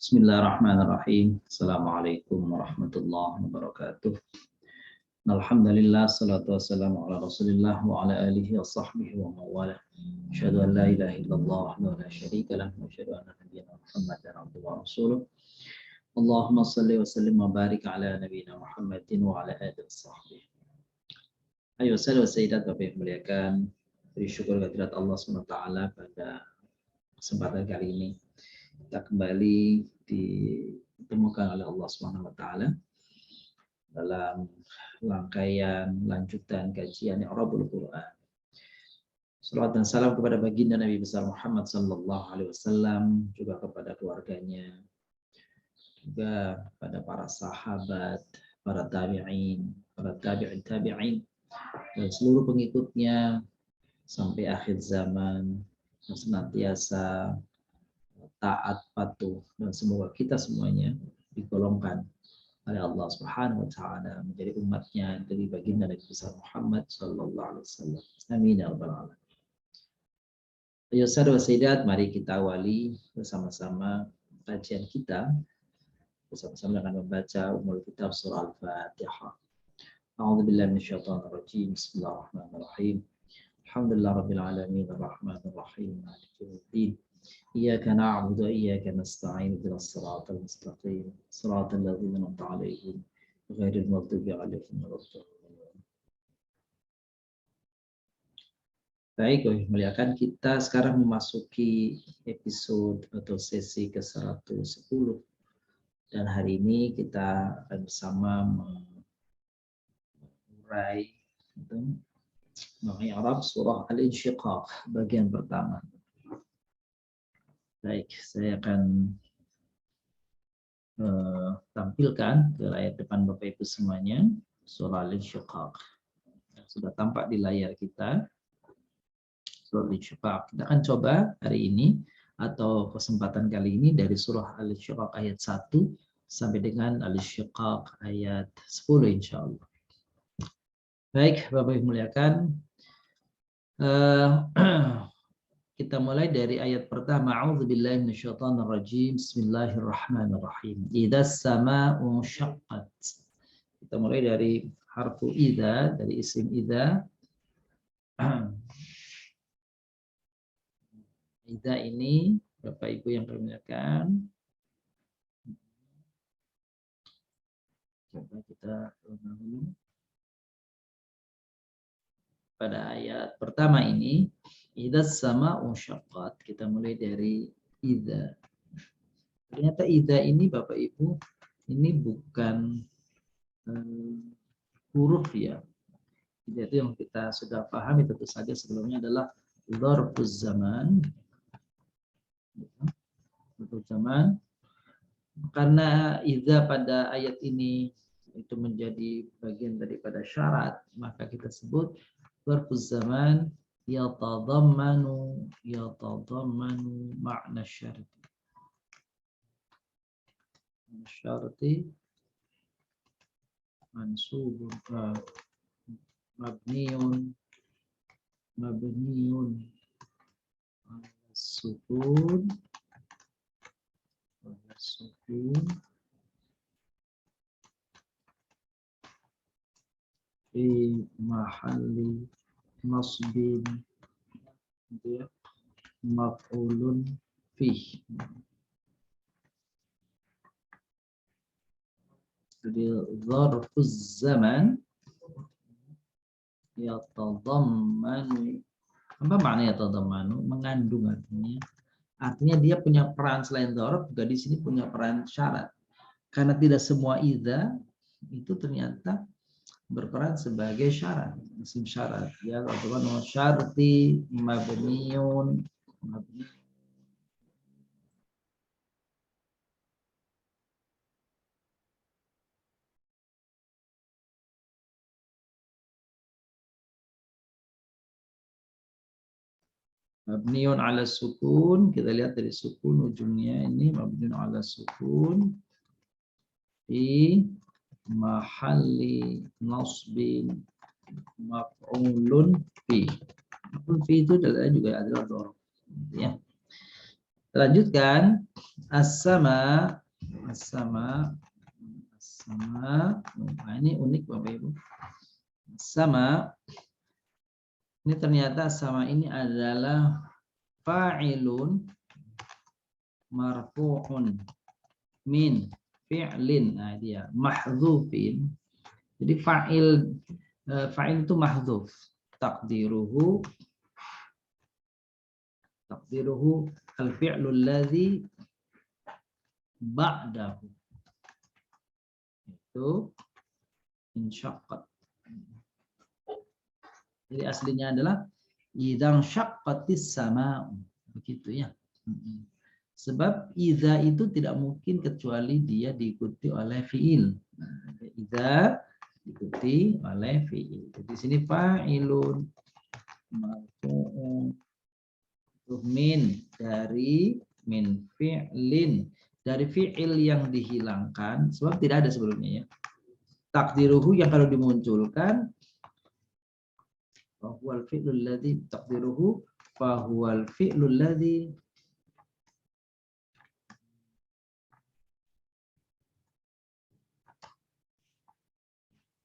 Bismillahirrahmanirrahim. Assalamualaikum warahmatullahi wabarakatuh. Alhamdulillah, salatu wassalamu ala rasulillah wa ala alihi wa sahbihi wa mawala. Asyhadu an la ilaha illallah wa la syarika lah wa asyhadu anna nabiyyana Muhammadan abduhu wa rasuluh. Allahumma salli wa sallim wa barik ala nabiyyina Muhammadin wa ala alihi wa sahbihi. Ayo sahabat sayyidat Bapak yang muliakan, beri syukur kehadirat Allah SWT pada kesempatan kali ini. Kita kembali ditemukan oleh Allah SWT dalam rangkaian lanjutan kajian I'rabul Quran. Salawat dan salam kepada baginda Nabi besar Muhammad sallallahu alaihi wasallam, juga kepada keluarganya, juga pada para sahabat, para tabi'in, para tabi'in, dan seluruh pengikutnya sampai akhir zaman, yang senantiasa taat, patuh, dan semoga kita semuanya digolongkan oleh Allah Subhanahu wa taala menjadi umatnya dari baginda Nabi besar Muhammad sallallahu alaihi wasallam. Amin ya rabbal alamin. Ayo sahabat sayyidat, mari kita awali bersama-sama kajian kita bersama-sama dengan membaca umul kitab surah Al-Fatihah. A'udzubillahi minasyaitonir rajim. Bismillahirrahmanirrahim. Alhamdulillahirabbil alamin arrahmanir rahim maliki yaumiddin. إياك نعبد وإياك نستعين اهدنا الصراط المستقيم صراط الذين أنعمت عليهم غير المغضوب عليهم ولا الضالين. Baik, muliakan, kita sekarang memasuki episode atau sesi ke-110, dan hari ini kita akan bersama mengurai mengi'rab surah Al-Insyiqaq bagian pertama. Baik, saya akan tampilkan ke layar depan Bapak Ibu semuanya surah Al-Insyiqaq. Sudah tampak di layar kita. Surah Al-Insyiqaq. Kita akan coba hari ini atau kesempatan kali ini dari surah Al-Insyiqaq ayat 1 sampai dengan Al-Insyiqaq ayat 10 insyaallah. Baik, Bapak Ibu muliakan. Kita mulai dari ayat pertama. A'udzubillahi minasyaitonir rajim. Bismillahirrahmanirrahim. Idzas samaa'u syaqqat. Kita mulai dari harfu idza, dari isim idza. Idza ini Bapak Ibu yang dimuliakan. Coba kita ulangi. Pada ayat pertama ini, idzas samaa'u syaqqat. Kita mulai dari idza. Ternyata idza ini Bapak Ibu, ini bukan huruf ya. Idza itu yang kita sudah pahami tentu saja sebelumnya adalah dzarfuz zaman. Dzarfuz zaman. Karena idza pada ayat ini itu menjadi bagian daripada syarat, maka kita sebut dzarfuz zaman yatadammanu ma'na syarti. Syarti mansubun mabniun sukun fi mahalli nasbin maf'ulun fih. Jadi dzarfuz zaman yatadammanu. Apa makna yatadammanu? Mengandung artinya. Artinya dia punya peran selain dzarf, juga di sini punya peran syarat. Karena tidak semua idza itu ternyata berperan sebagai syarat, isim syarat. Ya, atau syarti mabniun mabniun ala sukun. Kita lihat dari sukun ujungnya ini mabniun ala sukun fi mahalli nasbin maf'ulun fi. Maf'ulun fi itu juga adalah dzarf ya. Lanjutkan. As-sama. As-sama. As-sama. Nah, ini unik Bapak Ibu. Sama. Ini ternyata sama ini adalah fa'ilun marfu'un min fi'lin. Nah, dia mahdzufin. Jadi fa'il itu mahdzuf. Takdiruhu al-fi'lu alladhi ba'dahu. Itu insyaqqat. Jadi aslinya adalah idzan syaqqatis sama'u. Begitu ya. Sebab idza itu tidak mungkin kecuali dia diikuti oleh fiil. Idza diikuti oleh fiil. Di sini fa'ilun marfu'un min dari min fi'lin, dari fi'il yang dihilangkan sebab tidak ada sebelumnya ya. Takdiruhu yang kalau dimunculkan fahuwal fi'lul ladzi takdiruhu fahuwal fi'lul ladzi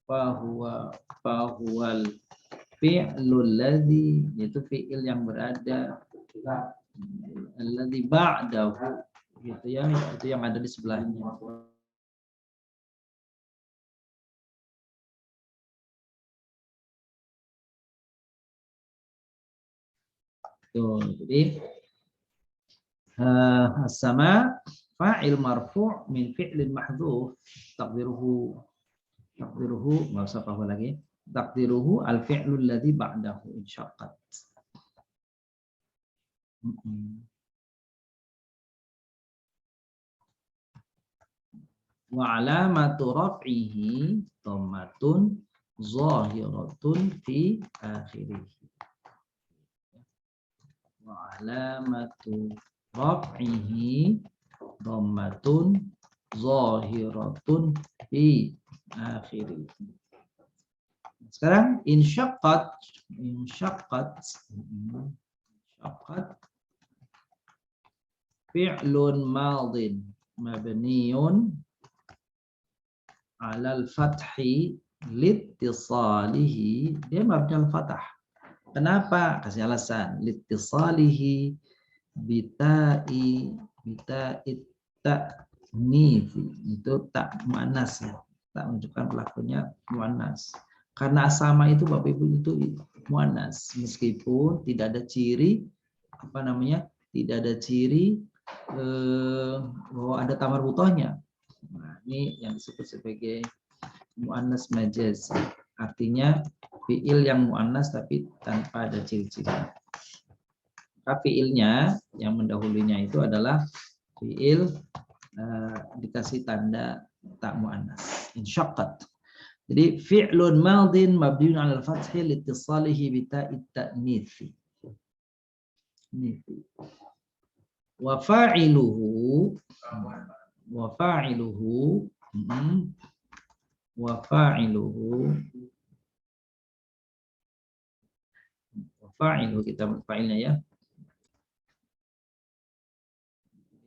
fahuwal fi'lul ladzi, yaitu fi'il yang berada alladzi ba'dahu gitu ya, itu yang ada di sebelahnya. Tuh, jadi sama fa'il marfu' min fi'lin mahdhuf taqdiruhu nggak usah apa lagi, taqdiruhu al fi'lu alladhi ba'dahu insyaqqat. Wa alamatu raf'ihi dhammatun zahiratun fi akhirih. Wa alamatu raf'ihi dhammatun zahiratun fi akhirih. Sekarang insyaqqat fi'lun madin mabniun 'alal fathi liittisalihi, dia mabni al fathah. Kenapa? Kasih alasan. Liittisalihi bitai ta'nifi, itu tak muannas ya. Tak menunjukkan pelakunya muannas. Karena sama itu Bapak Ibu itu muannas, meskipun tidak ada ciri tidak ada ciri bahwa ada tamar butohnya. Nah, ini yang disebut sebagai muannas majaz. Artinya fiil yang muannas tapi tanpa ada ciri-ciri. Maka fiilnya yang mendahulunya itu adalah fiil dikasih tanda tak muannas. Insyaqqat. Jadi fi'lun madin mabniun 'ala al-fathi liittisalihi bi ta'it ta'nits. Wa fa'iluhu kita fa'ilnya ya.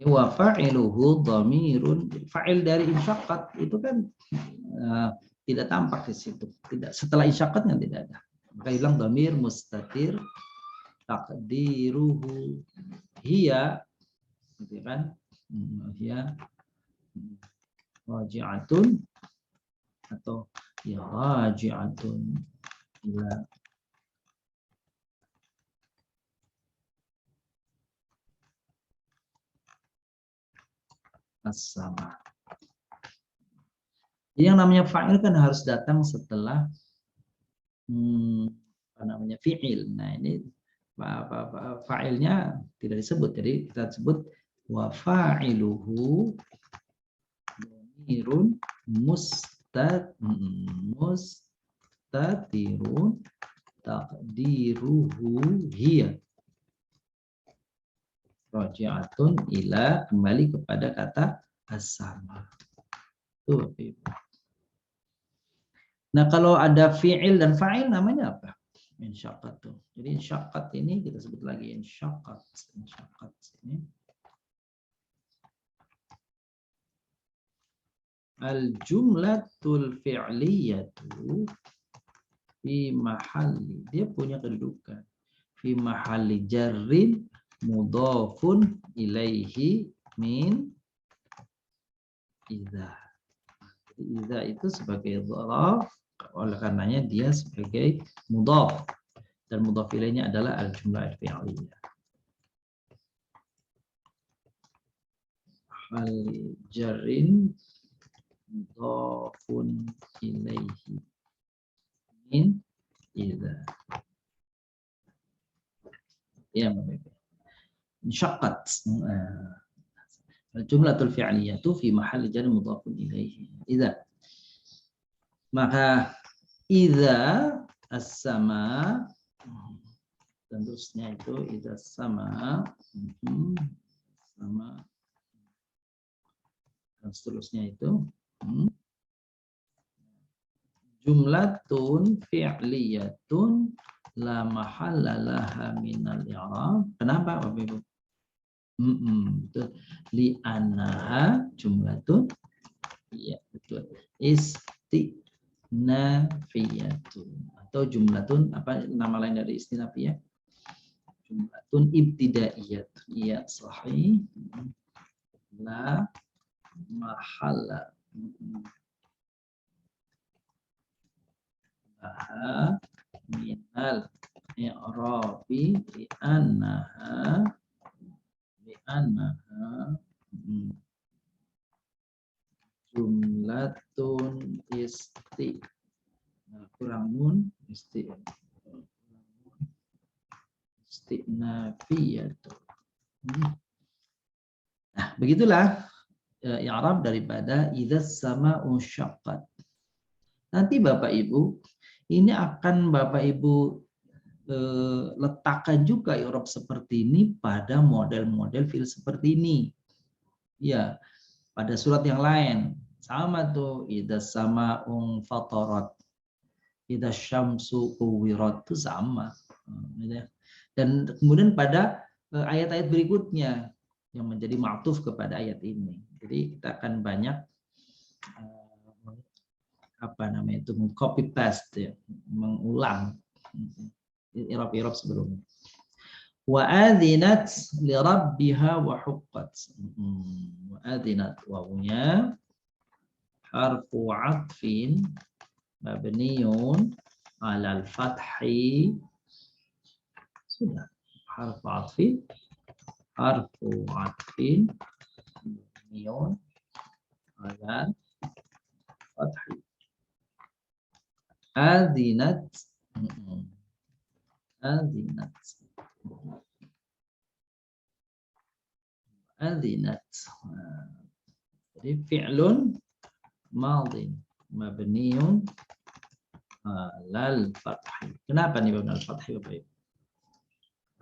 Wa fa'iluhu dhamirun, fa'il dari insyaqqat itu kan tidak tampak di situ. Tidak, setelah insyaqqat kan tidak ada. Maka hilang dhamir mustatir takdiruhu hiya, gitu kan? Hiya raji'atun atau ya raji'atun ila as-sama. Yang namanya fa'il kan harus datang setelah fi'il. Nah, ini fa'ilnya tidak disebut. Jadi kita sebut wa fa'iluhu dhamirun mustatirun taqdiruhu hiya raji'atun ila, kembali kepada kata as-sama. Tuh, nah, kalau ada fi'il dan fa'il namanya apa? Insyaqqat tuh. Jadi insyaqqat ini kita sebut lagi insyaqqat ini Al-jumlatul fi'liyatu fi mahalli, dia punya kedudukan fi mahalli jarrin mudhafun ilaihi min idza. Idza itu sebagai dharaf, oleh karenanya dia sebagai mudhaf dan mudhaf ilaihnya adalah al-jumlah al-fi'liyah. Hal jarrin mudhafun ilaihi min idza. Ya, insyaqqat. Jumlatul fi'liyatu fi mahalli jar mudhafun ilaihi. Idza. Maka idza as-sama, dan terusnya itu idza sama, sama dan seterusnya itu jumlatun fi'liyatun la mahalla laha minal i'rab. Kenapa Bapak Ibu? Betul. Li'annaha jumlatun, iya betul, istinafiyatun atau jumlatun, apa nama lain dari istinafiyah? Jumlatun ibtidaiyatun. Iya sahih. La mahalla laha minal i'rabi li'annaha jumlatun kurang nun istinafiyatun. Nah, begitulah i'rab daripada idzas sama'u syaqqat. Nanti Bapak Ibu, ini akan Bapak Ibu letakkan juga i'rab seperti ini pada model-model fi'il seperti ini. Ya, pada surat yang lain sama tuh, idzas sama'u fatarat, idzas syamsu kuwirat, itu sama. Dan kemudian pada ayat-ayat berikutnya yang menjadi ma'tuf kepada ayat ini. Jadi kita akan banyak copy paste ya, mengulang i'rab sebelumnya. Wa adzinat li rabbiha wa huqqat. Wa adzinat, wawunya harfu 'atfin mabniun 'alal fathi. Sudah, harfu 'atfin mabniun 'alal fathi. Adzinat, adzinat. Jadi fi'lun madin mabniun alal fathi. Kenapa nih mabniun al fathi Bapak Ibu?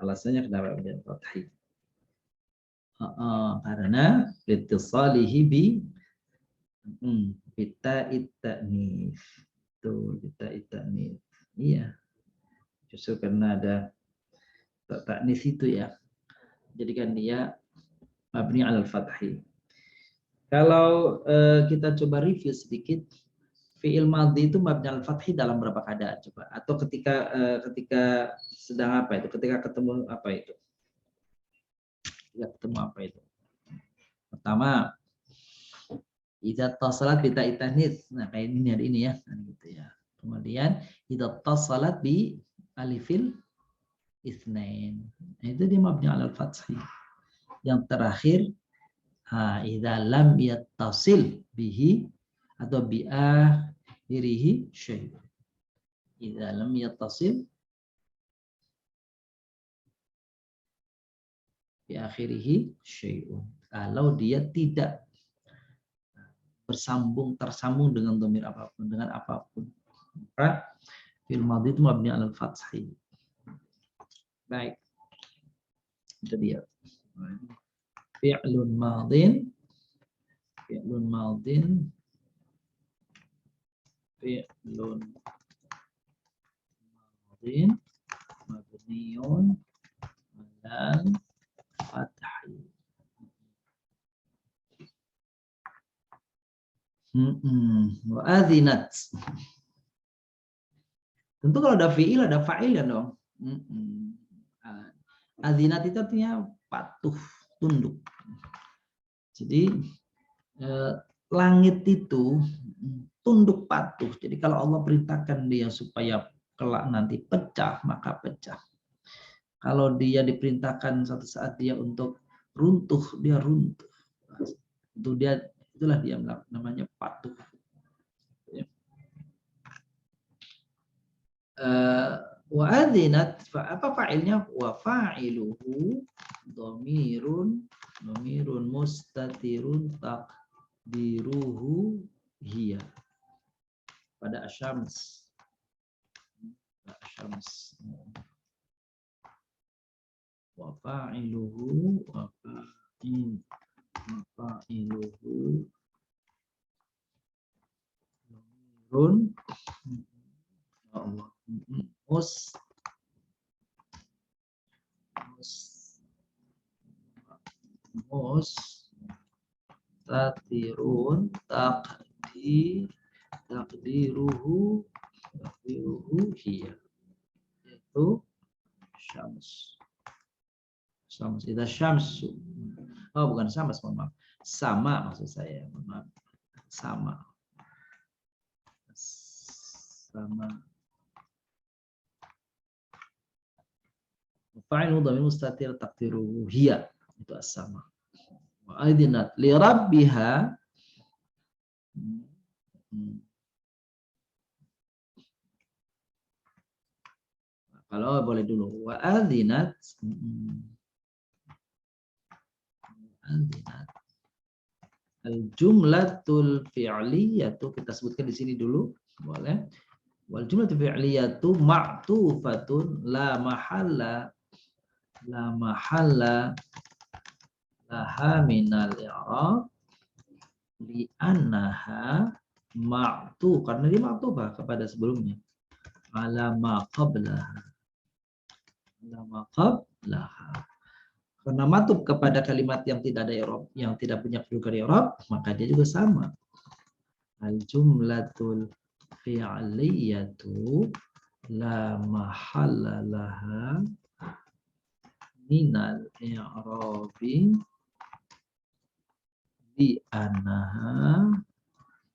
Alasannya kenapa mabniun al fathi? Karena litisalihi bita'it ta'nif. Tuh, bita'it ta'nif. Iya. Justru karena ada ta'nif itu ya. Jadikan dia mabni alal fathi. Kalau kita coba review sedikit, fi'il madhi itu mabni alal fathi dalam berapa keadaan coba? Atau ketika sedang apa itu? Ketika ketemu apa itu? Ketika ketemu apa itu? Pertama, idza tasalat bi ta'it tanis. Nah, kayak ini ada ini ya, gitu ya. Kemudian idza tasalat bi alifil itsnain. Nah, itu dia mabni alal fathi. Yang terakhir, idza lam yattasil bihi atau bi akhirihi syai'. Idza lam yattasil bi akhirihi syai'un. Kalau dia tidak tersambung dengan dhamir apapun, dengan apapun. Maka fi'il madhi itu mabni 'alal fathi. Baik. Itu dia. Fi'lun madin mabniun 'alal fathi. Wa adzinat. Tentu kalau ada fiil ada fa'il ya dong. Adzinat itu artinya patuh, tunduk. Jadi langit itu tunduk patuh. Jadi kalau Allah perintahkan dia supaya kelak nanti pecah, maka pecah. Kalau dia diperintahkan satu saat dia untuk runtuh, dia runtuh. Itulah dia namanya patuh. Wa adzinat, apa fa'ilnya? Wa fa'iluhu dhamirun mustatirun taqdiruhu hiya. Pada asyams. Wa fa'iluhu dhamirun mustatirun takdiruhu hiya, yaitu syams. Itu syamsu. Oh, bukan syams, mohon maaf. Sama maksud saya, mohon maaf. Sama. Fa'ilu dhamir mustatir takdiruhu hiya, itu as-sama. Wa adzinat li rabbiha. Kalau boleh dulu. Wa adzinat. Al-jumlatul fi'liyatu, kita sebutkan di sini dulu, boleh. Wal jumlatul fi'liyatu ma'tufatun la mahalla laha minal i'rab li annaha ma'tu, karena dia ma'tufah kepada sebelumnya, ala ma qablaha. Karena matub kepada kalimat yang tidak ada i'rab, yang tidak punya kedudukan i'rab, maka dia juga sama. Al jumlatul fi'liyatu la mahalla laha minal i'rabi di annaha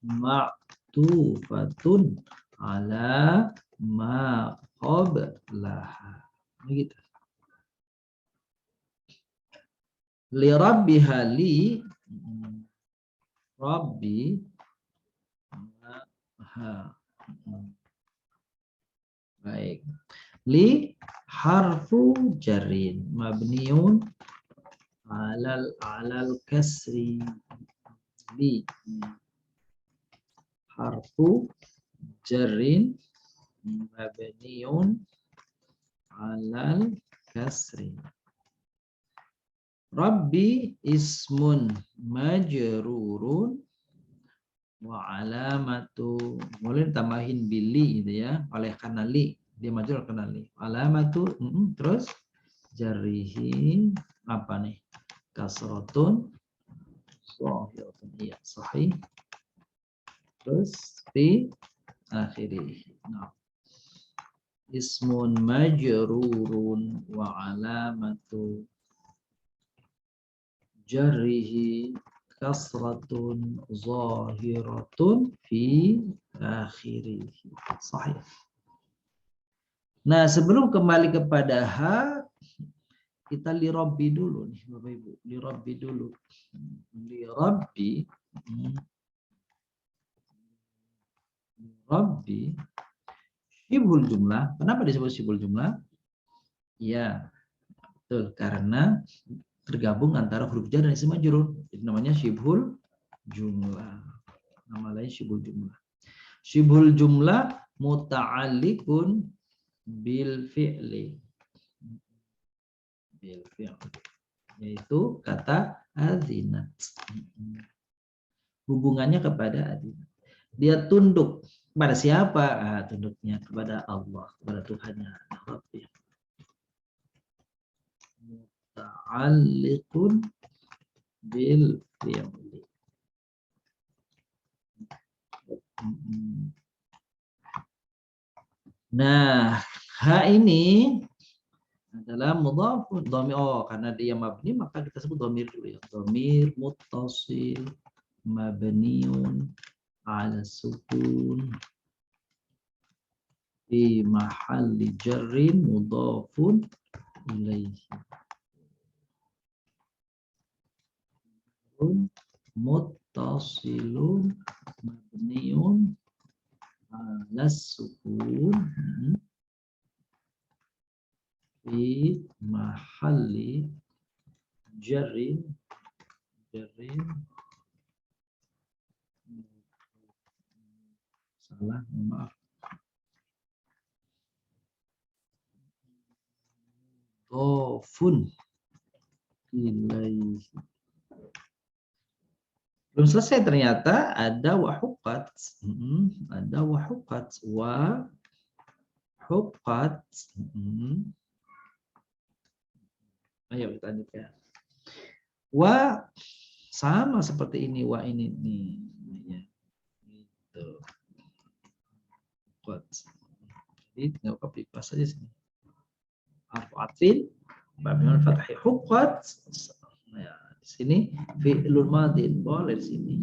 ma'tufatun ala ma qablaha. Begitu. Li rabbiha li rabbi ha. Baik. Li harfu jarin mabniun alal kasri. Li harfu jarin mabniun alal kasri. Rabbi ismun majrurun wa alamatu, boleh tambahin bili gitu ya, oleh karena li, dia majrur karena li. Alamatu terus jarihi apa nih? Kasratun shahiratun, iya sahih. Terus fi akhirih. Nah. Ismun majrurun wa alamatu jarrihi kasratun zahiratun fi akhirih. Sahih. Nah, sebelum kembali kepada ha, kita li rabbi dulu nih Bapak Ibu. Li rabbi dulu. Li rabbi. Rabbi syibhul jumlah. Kenapa disebut syibhul jumlah? Ya, betul, karena tergabung antara huruf jar dan isim majrur. Jadi namanya syibhul jumlah. Nama lain syibhul jumlah. Syibhul jumlah muta'alliqun bil fi'li. Bil fi'li. Yaitu kata adzinat. Hubungannya kepada adzinat. Dia tunduk kepada siapa? Tunduknya kepada Allah, kepada Tuhannya. Rabbi. Muta'alliqun bil fi'li. Nah, ha ini adalah mudhafun dhamir. Oh, karena dia mabni maka kita sebut dhamir dulu ya. Dhamir muttasil mabniun ala sukun fi mahalli jarrin mudhafun ilaihi. Muttasilun mabniun ala sukun fi mahalli jarrin salah, maaf, dhofun ilaihi. Belum selesai ternyata ada wahukat. Ada wahukat. Wahukat. Ayo kita lanjutkan. Wa sama seperti ini. Wa ini nih. Ya. Gitu. Jadi tinggal copy paste saja sini. Arfa'atin. Babinul fathi hukat. Ya. Di sini fi'lul madin boleh di sini.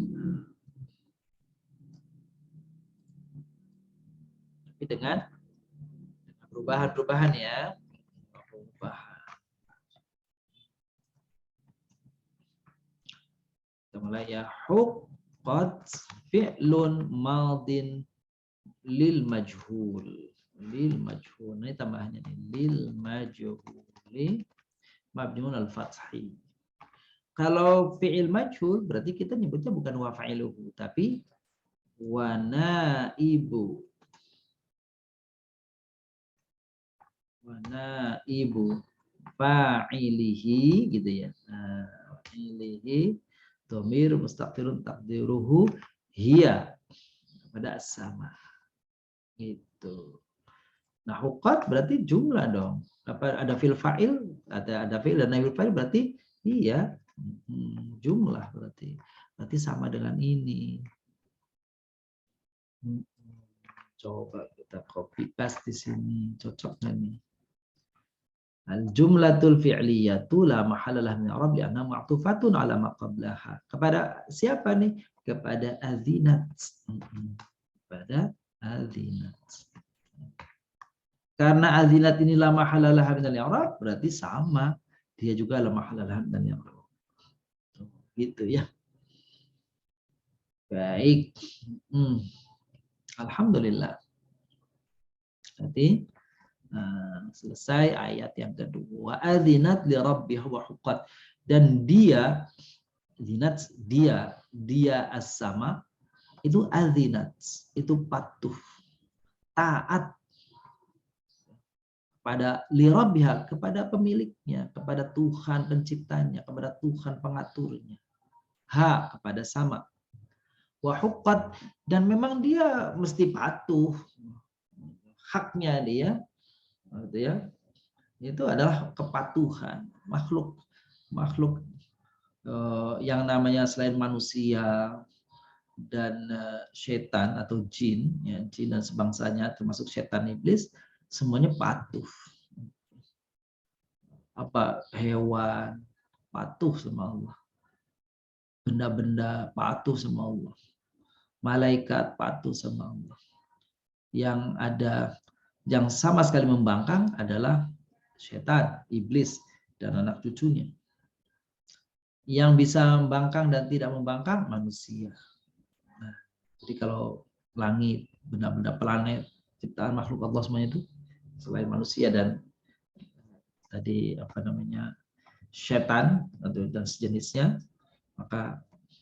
Tapi dengan perubahan ya. Perubahan. Kita mulai ya. Hukat fi'lun madin lil majhul. Lil majhul. Ini tambahannya nih. Lil majhuli mabniun al-fathi. Kalau fi'il majhul berarti kita nyebutnya bukan wa fa'iluhu tapi wa naibu. Wa naibu fa'ilihi gitu ya. Nah, fa'ilihi dhamir mustaqirun taqdiruhu hiya pada as-sama. Gitu. Nah, hukat berarti jumlah dong. Apa ada fil fa'il, ada fi'il dan naibul fa'il berarti iya. Jumlah berarti sama dengan ini. Coba kita copy paste di sini, cocok nggak nih? Al jumlatul fi'liyatu la mahalalah min i'rab li'anna ma'tufatun ala ma qablaha. Kepada siapa nih? Kepada azinat. Kepada azinat. Karena azinat ini la mahalalah min al-i'rab berarti sama, dia juga la mahalalah min al-i'rab. Gitu ya. Baik. Alhamdulillah. Berarti selesai ayat yang kedua. Adzinat li rabbiha wa huqqat. Dan dia zinat dia as-sama itu adzinat, itu patuh, taat pada li rabbiha, kepada pemiliknya, kepada Tuhan penciptanya, kepada Tuhan pengaturnya. Ha, kepada sama. Wa huqqat, dan memang dia mesti patuh, haknya dia gitu ya, itu adalah kepatuhan makhluk yang namanya selain manusia dan setan atau jin ya, jin dan sebangsanya termasuk setan iblis semuanya patuh. Apa hewan patuh sama Allah, benda-benda patuh sama Allah, malaikat patuh sama Allah. Yang ada yang sama sekali membangkang adalah setan, iblis, dan anak cucunya. Yang bisa membangkang dan tidak membangkang manusia. Nah, jadi kalau langit, benda-benda planet, ciptaan makhluk Allah semuanya itu selain manusia dan tadi apa namanya setan atau dan sejenisnya, maka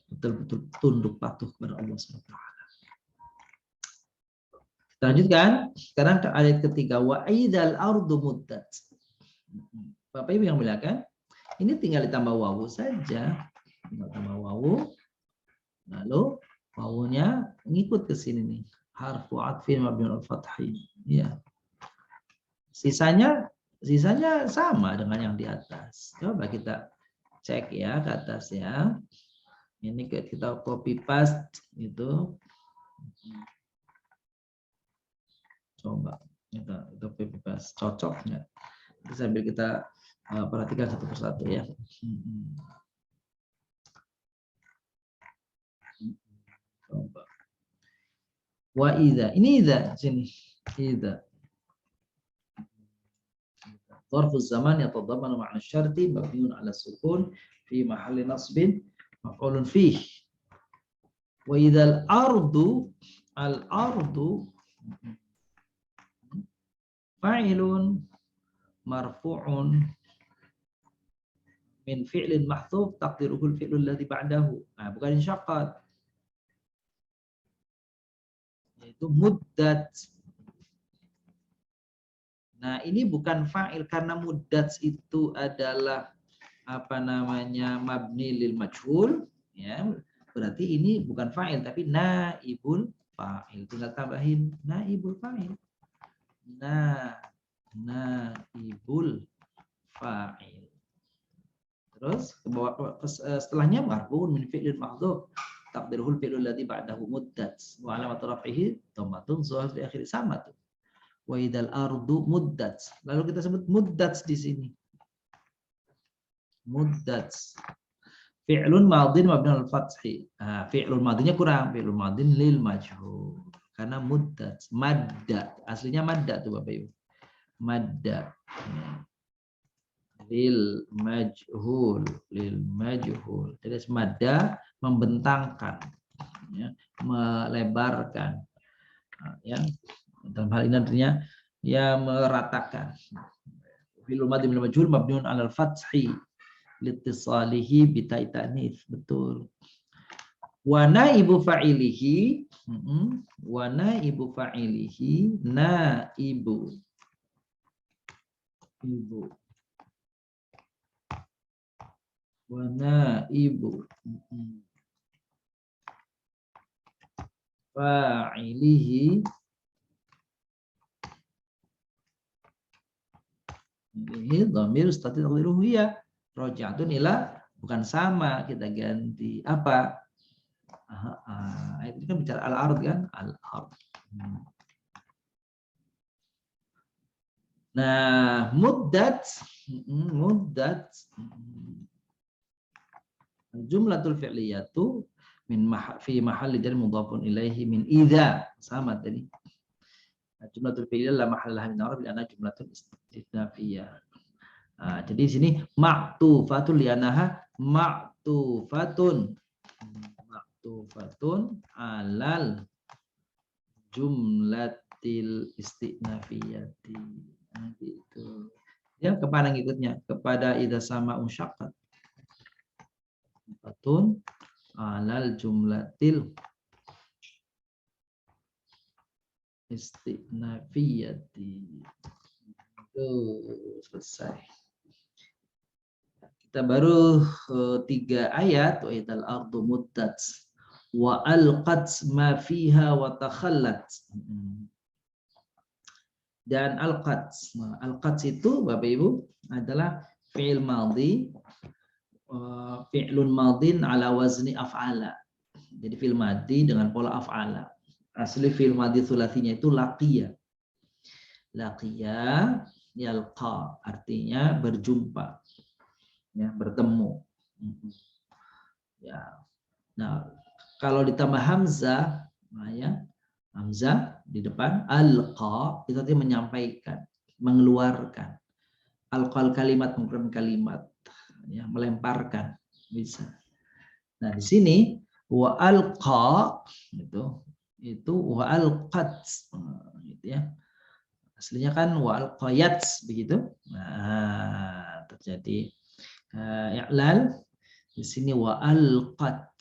betul-betul tunduk patuh kepada Allah SWT. Kita lanjutkan. Sekarang ke ayat ketiga. Wa aidal ardu muddat. Bapak Ibu yang muliakan, ini tinggal ditambah wawu saja. Tinggal tambah wawu. Lalu wawunya ngikut ke sini nih. Harfu atfin mabniun al-fathi. Ya. Sisanya sama dengan yang di atas. Coba kita cek ya ke atas ya. Ini kita copy paste itu. Coba kita bebas cocok nggak? Sambil kita perhatikan satu persatu ya. Coba. Wa idza, ini idza sini. Idza. ظرف الزمان يتضمن معنى الشرط مبني على السكون في محل نصب مفعول فيه. وإذا الأرض فاعل مرفوع من فعل محذوف تقديره الفعل الذي بعده. Nah, bukan insyaqqat. Yaitu muddat. Nah, ini bukan fa'il karena muddat itu adalah apa namanya mabni lil majhul ya. Berarti ini bukan fa'il tapi naibul fa'il. Tinggal tambahin naibul fa'il. Naibul fa'il. Terus setelahnya marfu'un min fi'lin mahdhuf taqdiruhul fi'lul ladzi ba'dahu muddat wa alamat raf'ihi dhammatun zahir di akhir sama tuh. Wa idal ardu muddat. Lalu kita sebut muddat di sini. Muddat. Fi'lun madin mabniun al fathi. Fi'lun madinya kurang. Fi'lun madin lil majhul. Karena muddat. Madda. Aslinya madda tuh Bapak Ibu. Madda. Lil majhul. Lil majhul. Jadi madda membentangkan. Ya, melebarkan. Ya. Dalam hal ini artinya ya meratakan. Fi'il madhi min majhul mabniun 'alal fathi liittisalihi bi ta'i ta'nits. Betul. Wa naibu fa'ilihi wa naibu fa'ilihi naibu ibu wa naibu fa'ilihi ini dhamir statir taqdiruhu ya raja'atun ila, bukan sama, kita ganti apa? Itu kan bicara al-ard kan? Al-ard. Nah, muddat jumlatul fi'liyatu min fi mahalli jar mudhafun ilaihi min idza, sama tadi. Jumlatul fi'liyah la mahalla min arab li'anna jumlatul istinafiyah. Jadi sini ma'tufatun li'annaha ma'tufatun alal jumlatil istinafiyati. Nah, gitu. Ya, kepada ngikutnya kepada idza sama unsyaqqat. Fatun alal jumlatil istinafiyati. Itu selesai. Kita baru 3 ayat. Wa idal ardu muddat wa alqat ma fiha wa takhallat. Dan alqat. Alqat itu Bapak Ibu adalah fi'il madhi, fi'lun madhin ala wazni af'ala. Jadi fi'il madhi dengan pola af'ala. Asli fi'il madhi tsulasinya itu laqiya. Laqiya yalqa, artinya berjumpa. Ya, bertemu. Ya. Nah, kalau ditambah hamzah, nah ya, hamzah di depan alqa itu artinya menyampaikan, mengeluarkan. Alqal kalimat, mengeluarkan kalimat, ya, melemparkan, bisa. Nah, di sini wa alqa itu wa alqat, gitu ya. Aslinya kan wa alqayat begitu. Nah, terjadi i'lal di sini wa alqat,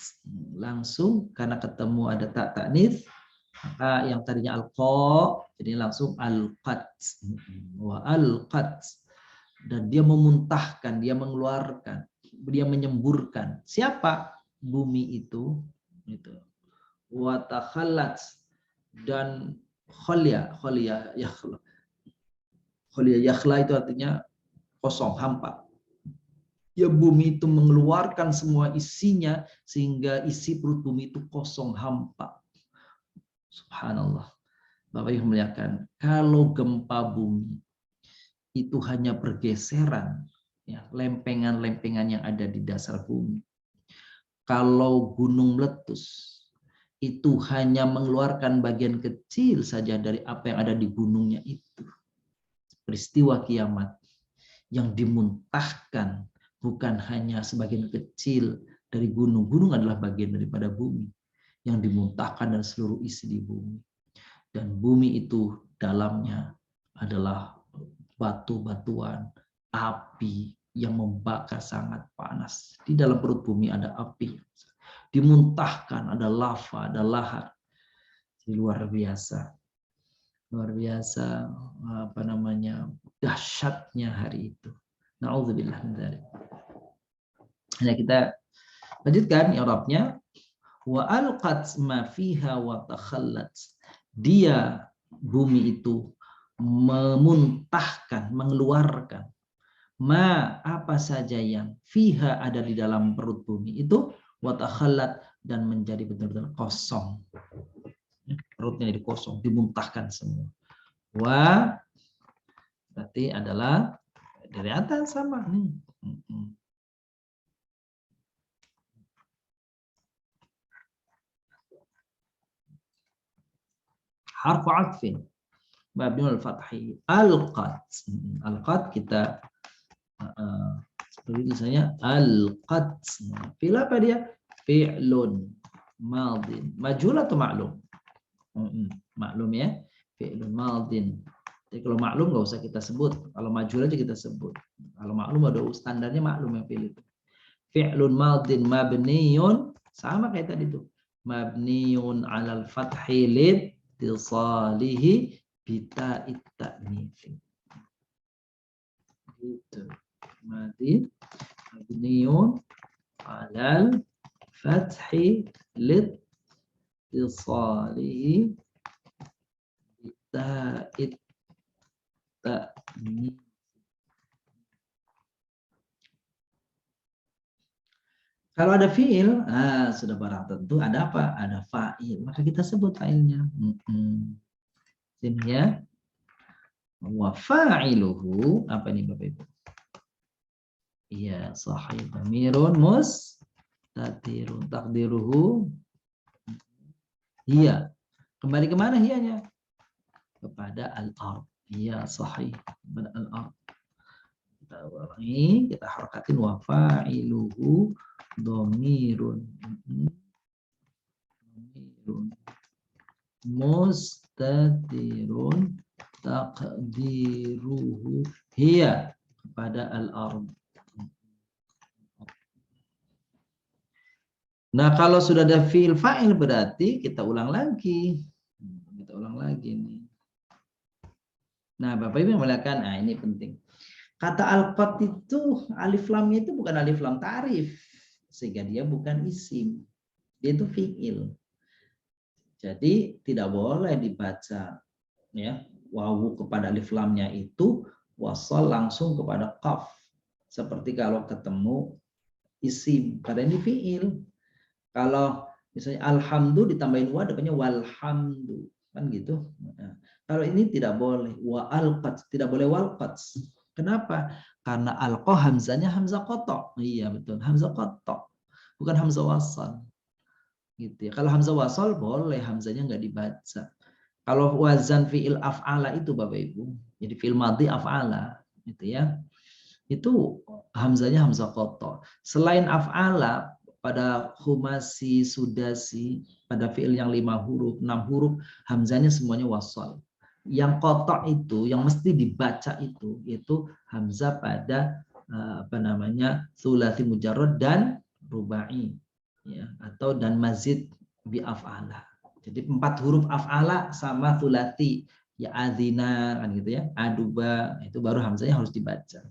langsung karena ketemu ada tak ta'nits, maka yang tadinya alqa jadi langsung alqat. Wa alqat, dan dia memuntahkan, dia mengeluarkan, dia menyemburkan. Siapa? Bumi itu. Wa takhallat, dan khalya yakhla itu artinya kosong, hampa. Ya, bumi itu mengeluarkan semua isinya sehingga isi perut bumi itu kosong, hampa. Subhanallah. Bapak Ibu muliakan, kalau gempa bumi itu hanya pergeseran, ya, lempengan-lempengan yang ada di dasar bumi. Kalau gunung meletus, itu hanya mengeluarkan bagian kecil saja dari apa yang ada di gunungnya itu. Peristiwa kiamat yang dimuntahkan bukan hanya sebagian kecil dari gunung. Gunung adalah bagian daripada bumi yang dimuntahkan dan seluruh isi di bumi. Dan bumi itu dalamnya adalah batu-batuan, api yang membakar sangat panas. Di dalam perut bumi ada api. Dimuntahkan, ada lava, ada lahar. Jadi luar biasa. Luar biasa dahsyatnya hari itu. Nauzubillah min dzalik. Nah, kita lanjutkan i'rabnya. Wa alqat ma fiha wa takhallat. Dia bumi itu memuntahkan, mengeluarkan apa saja yang fiha ada di dalam perut bumi itu wa takhallat dan menjadi benar-benar kosong. Perutnya jadi kosong, dimuntahkan semua. Wa berarti adalah dari atas sama nih. Harfu atfin mabniul fathi alqat. Alqat kita seperti misalnya alqat. Fi'il apa dia? Fi'lun madin. Majhul atau maklum? Maklum ya. Fi'lun madin. Jadi kalau maklum nggak usah kita sebut. Kalau majhul aja kita sebut. Kalau maklum ada standarnya maklum yang fi'il itu. Fi'lun madin mabniyun sama kayak tadi tuh. Mabniyun 'alal fathi litisalihi bita'it ta'nits. Gitu. Mabniyun 'alal fathi litisalihi bita'it ta'nits. Kalau ada fiil, sudah barang tentu ada apa? Ada fa'il. Maka kita sebut fa'ilnya. Sini ya. Wa fa'iluhu. Apa ini Bapak Ibu? Iya, sahih. Dhamirun mustatirun. Takdiruhu. Iya. Kembali kemana hiyanya? Kepada al-ard. Iya, sahih. Kepada al-ard. Kita ulangi. Kita harakatin wa fa'iluhu. Dhamirun mustatirun taqdiruhu hiya kepada al-ard. Nah, kalau sudah ada fi'il fa'il berarti kita ulang lagi. Kita ulang lagi nih. Nah, Bapak Ibu melihatkan, ini penting. Kata al-qat itu alif lamnya itu bukan alif lam ta'rif. Sehingga dia bukan isim, dia itu fi'il. Jadi tidak boleh dibaca ya wawu kepada alif lamnya itu wasal langsung kepada qaf. Seperti kalau ketemu isim, karena ini fi'il. Kalau misalnya alhamdu ditambahin wa depannya walhamdu, kan gitu. Nah, kalau ini tidak boleh wa alqat, tidak boleh walqat. Kenapa? Karena alqa hamzanya hamzah qata'. Iya betul, hamzah qata'. Bukan hamzah wasal. Gitu ya. Kalau hamzah wasal boleh hamzanya nggak dibaca. Kalau wazan fi'il af'ala itu Bapak Ibu, jadi fi'il madhi af'ala gitu ya. Itu hamzanya hamzah qata'. Selain af'ala pada humasi, sudasi, pada fi'il yang 5 huruf, 6 huruf, hamzanya semuanya wasal. Yang qata' itu, yang mesti dibaca itu hamzah pada tsulats mujarrad dan rubai, ya, atau dan mazid bi af'ala. Jadi 4 huruf af'ala sama tsulati, ya adzina kan gitu ya, aduba, itu baru hamzanya harus dibaca.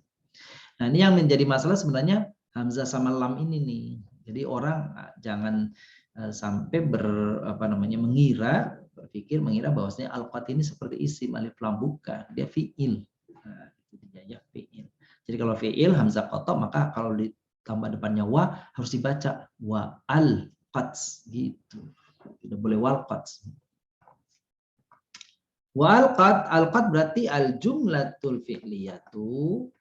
Nah, ini yang menjadi masalah sebenarnya hamzah sama lam ini nih. Jadi orang jangan sampai mengira bahwasanya al-qat ini seperti isim alif lam, bukan, dia fi'il. Nah, ya fi'il. Jadi kalau fi'il hamzah qata', maka kalau ditambah depannya wa harus dibaca wa al-qat gitu. Tidak boleh wal-qat. Wa alqat berarti al jumlatul fi'liyatu.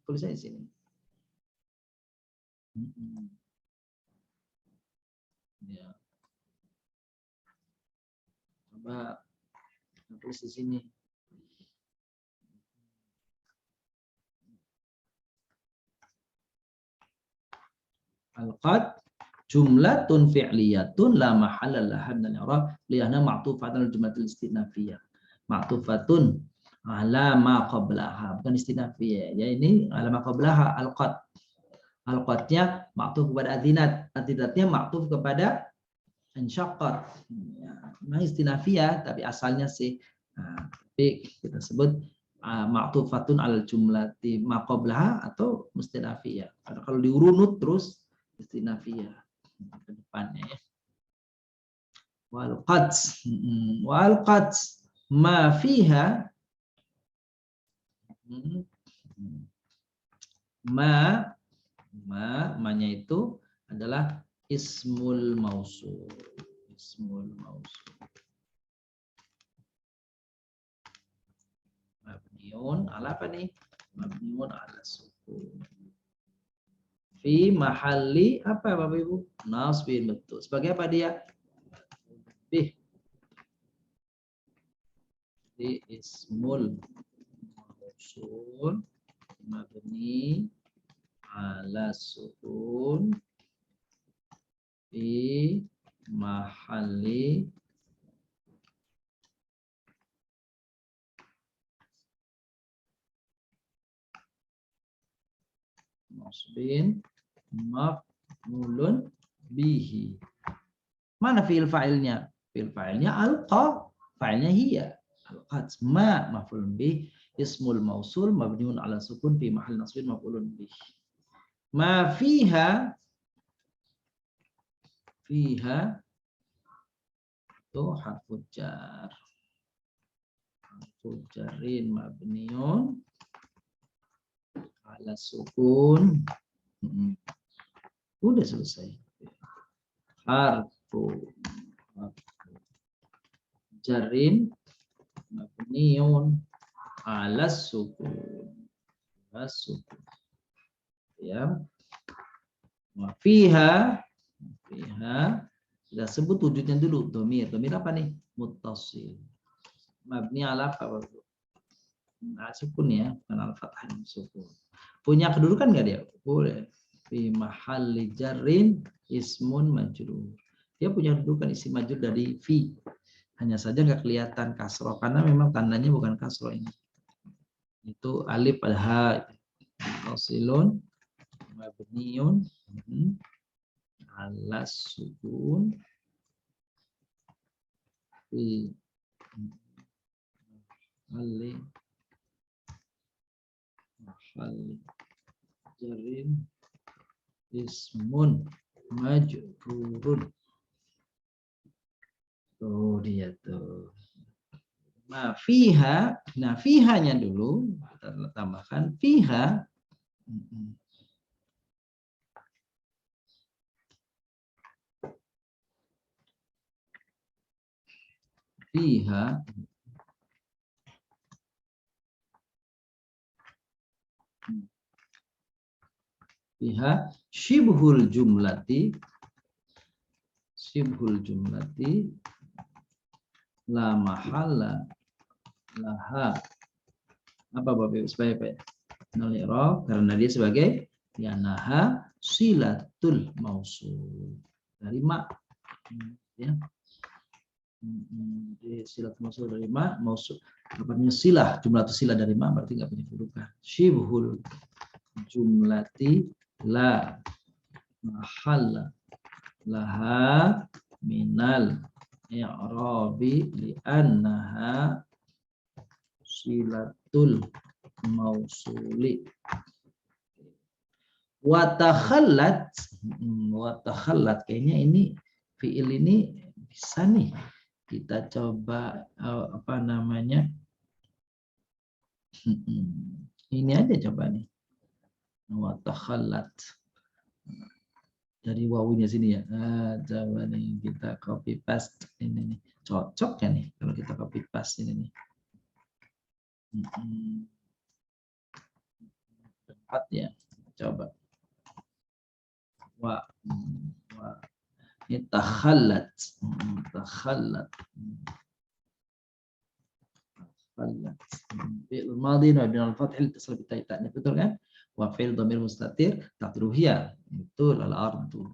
Tulisnya di sini. Ya. Coba tulis di sini. Alqat jumlatun fi'liyatun la mahalla laha min al-i'rab li'anna ma'tufatan al-jumlatul istinafiyah. Ma'tufatun ala ma qablaha, bukan istinafiyah. Ya ini ala ma qablaha alqat. Alqatnya ma'tuf kepada adzinat, adzinatnya ma'tuf kepada insyaqqat. Ya, nah istinafiyah tapi asalnya sih tapi kita sebut ma'tufatun al jumlati ma qablaha atau mustinafiyah. Karena kalau diurunut terus istinafiyah ke depannya ya. Wal qad ma fiha ma-nya itu adalah ismul mausul. Ismul mausul. Mabniun ala apa nih? Mabniun ala sukun. Fi mahalli apa Bapak Ibu? Nasbin, betul. Sebagai apa dia? Bih. Di ismul mausul mabni ala sukun fi mahalli nasbin maf'ulun bihi. Mana fi'il fa'ilnya? Fi'il fa'ilnya alqa, fa'ilnya hiya. Alqat ma maf'ulun bih, ismul mausul mabniun ala sukun fi mahall nasbin maf'ulun bih. Ma fiha itu harfu jar. Harfu jarin mabniun ala sukun. Udah selesai. Harfu jarin mabniun ala sukun. Ya. Fiha kita sebut wujudnya dulu. Domir apa nih? Muttasil. Mabni ala apa? Sukun ya, bukan al-fathah, sukun. Punya kedudukan nggak dia? Boleh. Fi mahalli jarrin ismun majrur. Dia punya kedudukan isim majrur dari fi. Hanya saja nggak kelihatan kasroh karena memang tandanya bukan kasroh ini. Itu alif al ha. Qasilun mabniun ala sukun fi mahalli jarin ismun majrurun. Tuh dia tuh. Nah, fiha, nah fihanya dulu kita tambahkan fiha. Fiha syibhul jumlati la mahalla laha apa Bapak Ibu supaya Pak nal-i'rab karena dia sebagai naha silatul mausul dari ma ya. Silatul mausul dari ma mausul apanya silah jumlah silah dari ma berarti enggak punya kedudukan. Syibhul jumlati la mahalla laha minal i'rabi li'annaha silatul mausuli wa takhallat kayaknya ini fiil ini bisa nih kita coba apa namanya ini aja coba nih wa takhallat dari wawunya sini ya. Coba nih kita copy paste ini nih. Cocok ya nih kalau kita copy paste ini nih. Tempat ya. Coba. Wa ini takhallat. Takhallat. Fi'il madhi mabni al fath litasal bi ta'ni, betul kan? Wa fi'il dhamir mustatir taqdiruhu hiya. Itu al-ardu.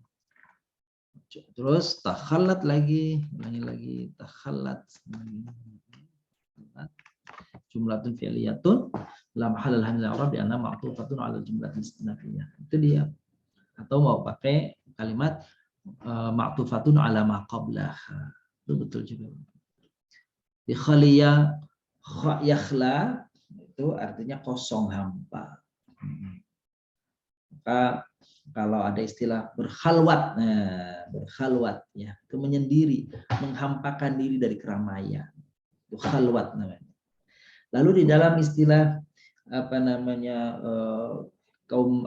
Terus takhallat lagi, ulangi lagi takhallat. Jumlatun fi'liyatun la mahalla laha min al-i'rab bi anna ma'tufatun 'ala jumlatin istinafiyah. Itu dia. Atau mau pakai kalimat ma'tufatun 'ala ma qablaha. Itu betul juga. Di khaliya yakhla itu artinya kosong, hampa. Maka kalau ada istilah berkhalwat, nah, berkhalwat ya, itu menyendiri, menghampakan diri dari keramaian. Itu khalwat namanya. Lalu di dalam istilah apa namanya kaum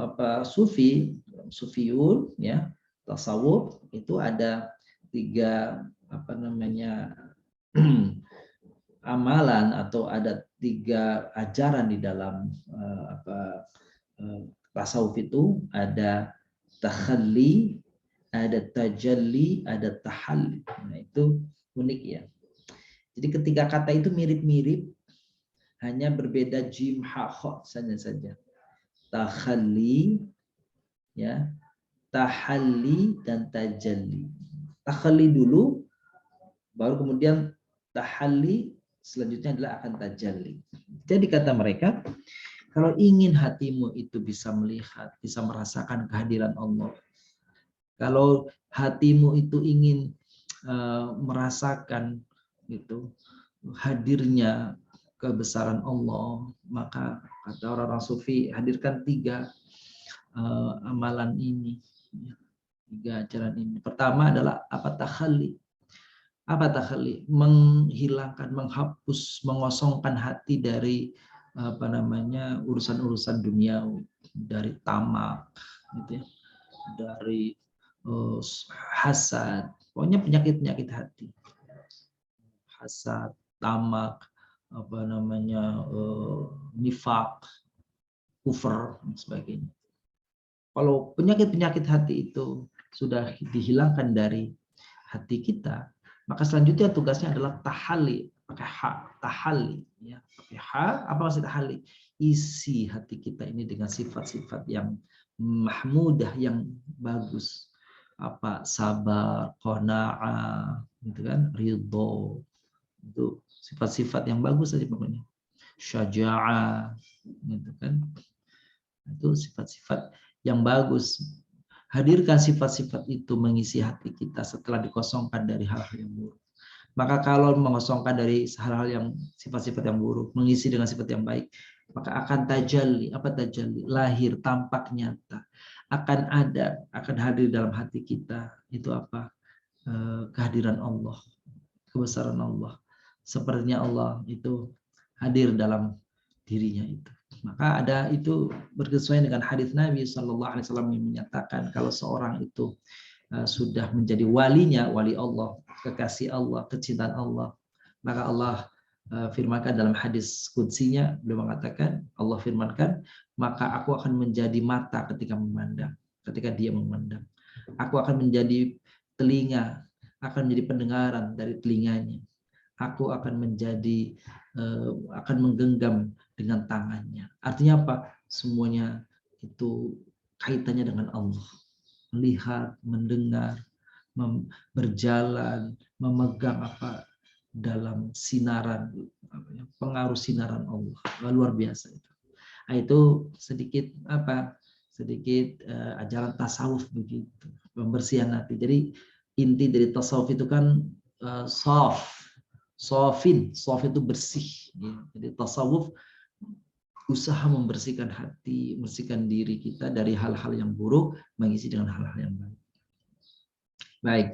sufiyun ya, tasawuf itu ada 3 apa namanya amalan atau ada 3 ajaran di dalam tasawuf itu, ada takhalli, ada tajalli, ada tahalli. Nah, itu unik ya. Jadi ketiga kata itu mirip-mirip, hanya berbeda jim ha kha saja. Takhalli ya, tahalli dan tajalli. Takhalli dulu baru kemudian tahalli, selanjutnya adalah akan tajalli. Jadi kata mereka, kalau ingin hatimu itu bisa melihat, bisa merasakan kehadiran Allah, kalau hatimu itu ingin merasakan gitu hadirnya kebesaran Allah, maka kata orang-orang sufi, hadirkan 3 amalan ini, 3 ajaran ini. Pertama adalah apa? Takhalli. Apa takhalli? Menghilangkan, menghapus, mengosongkan hati dari apa namanya urusan-urusan dunia, dari tamak, gitu ya, dari hasad, pokoknya penyakit-penyakit hati, hasad, tamak, apa namanya nifak, kufur dan sebagainya. Kalau penyakit-penyakit hati itu sudah dihilangkan dari hati kita, maka selanjutnya tugasnya adalah tahalli, pakai ha, tahalli ya, pakai ha. Apa maksud tahalli? Isi hati kita ini dengan sifat-sifat yang mahmudah, yang bagus. Apa? Sabar, qanaah, gitu kan, ridho. Itu sifat-sifat yang bagus saja pokoknya. Syaja'ah, gitu kan. Itu sifat-sifat yang bagus. Hadirkan sifat-sifat itu mengisi hati kita setelah dikosongkan dari hal-hal yang buruk. Maka kalau mengosongkan dari hal-hal yang sifat-sifat yang buruk, mengisi dengan sifat yang baik, maka akan tajalli. Apa tajalli? Lahir, tampak nyata. Akan ada, akan hadir dalam hati kita. Itu apa? Kehadiran Allah, kebesaran Allah. Sepertinya Allah itu hadir dalam dirinya itu. Maka ada itu berkesesuaian dengan hadis Nabi SAW yang menyatakan kalau seorang itu sudah menjadi walinya, wali Allah, kekasih Allah, kecintaan Allah, maka Allah firmankan dalam hadis qudsinya, beliau mengatakan, Allah firmankan, maka aku akan menjadi mata ketika memandang, ketika dia memandang. Aku akan menjadi telinga, akan menjadi pendengaran dari telinganya. Aku akan menjadi akan menggenggam dengan tangannya. Artinya apa? Semuanya itu kaitannya dengan Allah. Melihat, mendengar, berjalan, memegang apa dalam sinaran, pengaruh sinaran Allah. Luar biasa itu. Nah, itu sedikit apa? Sedikit ajaran tasawuf begitu, pembersihan hati. Jadi inti dari tasawuf itu kan sof itu bersih. Jadi tasawuf usaha membersihkan hati, membersihkan diri kita dari hal-hal yang buruk, mengisi dengan hal-hal yang baik. Baik,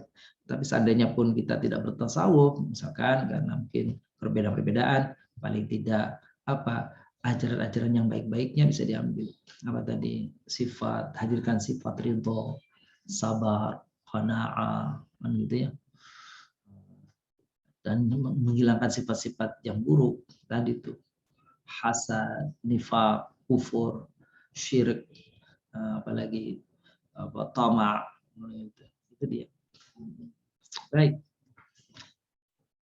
tapi seandainya pun kita tidak bertasawuf, misalkan karena mungkin perbedaan-perbedaan, paling tidak apa ajaran-ajaran yang baik-baiknya bisa diambil. Apa tadi? Sifat, hadirkan sifat ridho, sabar, qanaah, gitu ya. dan menghilangkan sifat-sifat yang buruk tadi itu, hasad, nifaq, kufur, syirik, apalagi tamak, itu dia. Baik,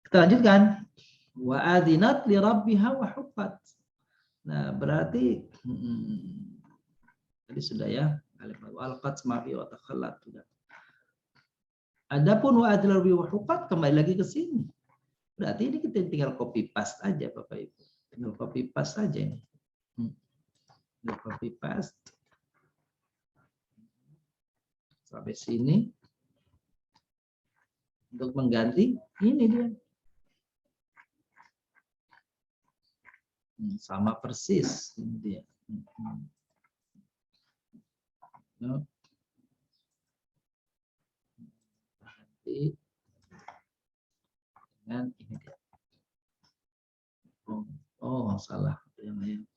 kita lanjutkan. Wa adinat li rabbiha wa huqqat. Nah, berarti tadi sudah ya, alqat smafi wa takhallat sudah. Adapun wa adinat li rabbiha wa huqqat, kembali lagi ke sini. Berarti ini kita tinggal copy paste aja Bapak Ibu. Tinggal copy paste saja ini. Tinggal copy paste. Sampai sini. Untuk mengganti ini dia. Sama persis ini dia. Ganti dengan ini dia. Oh, salah yang lain.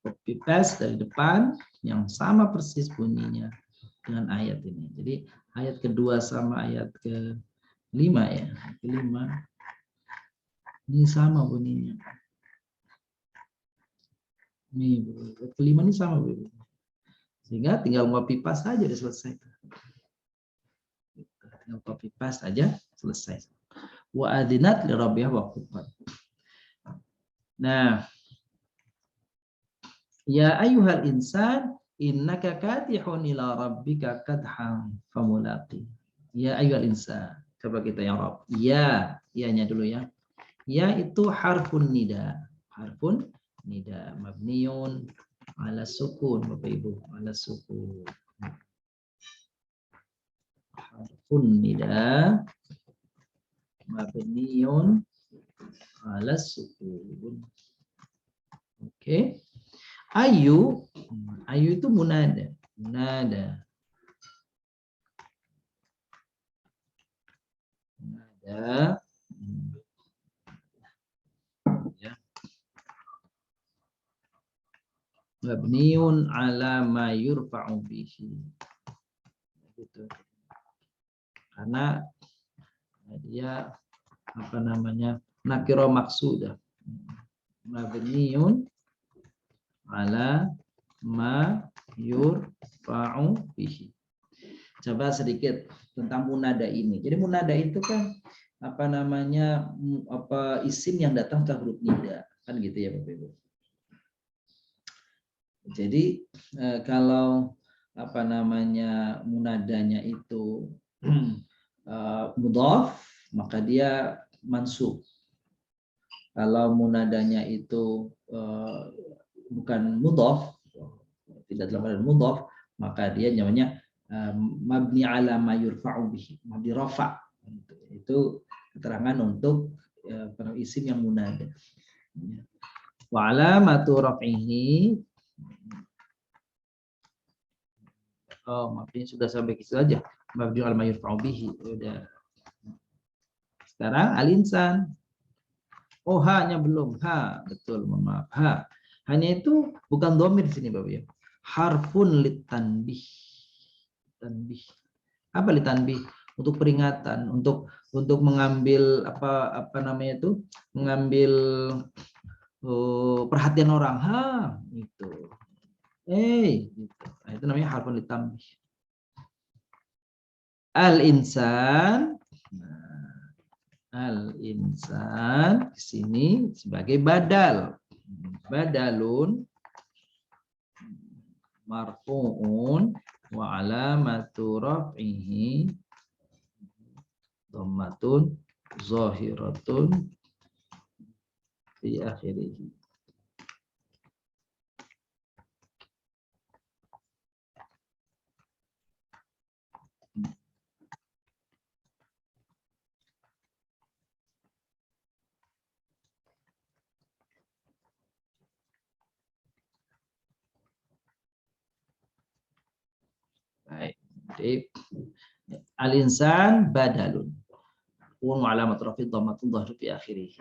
Copy paste dari depan yang sama persis bunyinya dengan ayat ini. Jadi ayat kedua sama ayat kelima ya. Kelima ini sama bunyinya. Nih, ayat kelima ini sama Bu. Sehingga tinggal copy paste saja sudah selesai. Tinggal copy paste aja selesai. Wa adinat li rabbiha wa huqqat. Nah, ya ayyuhal insan innaka katihun ila rabbika kadhan famulaqi. Ya ayyuhal insan. Coba kita yang Rabb. Ya, ianya dulu ya. Ya itu harfun nida. Harfun nida mabniun ala sukun Bapak Ibu, ala sukun. Harfun nida mabniun ala sukun. Oke. Ayu itu munada. Munada. Munada. Ya. Mabniun ala ma yurfa'u bihi. Gitu. Karena dia apa namanya? Nakira maksudah. Mabniun ala ma yurfa'u bihi. Coba sedikit tentang munada ini. Jadi munada itu kan apa namanya isim yang datang setelah huruf nida, kan gitu ya Bapak Ibu. Jadi kalau apa namanya munadanya itu mudhaf, maka dia mansub. Kalau munadanya itu bukan mudhaf, tidak dalam keadaan mudhaf, maka dia namanya mabni ala ma yurfa'u bihi, mabni rafa. Itu keterangan untuk isim yang munada. Wa alamatu raf'ihi. Oh, maafnya sudah sampai ke situ aja. Mabni ala ma yurfa'u bihi. Udah. Sekarang al-insan. Oh, ha-nya belum. Ha, betul, mohon maaf. Ha. Hanya itu bukan dhamir di sini Bapak ya. Harfun litanbih. Tanbih. Apa litanbih? Untuk peringatan, untuk mengambil apa namanya itu? Mengambil perhatian orang. Ha, itu. Gitu. Nah, itu namanya harfun litanbih. Al-insan. Nah, al-insan di sini sebagai badal. Badalun marfu'un wa alamatu raf'ihi dhammatun zahiratun fi akhirih. Baik. Jadi al-insan badalun. Wa alamat rafi dhammatun dhahir fi akhirih.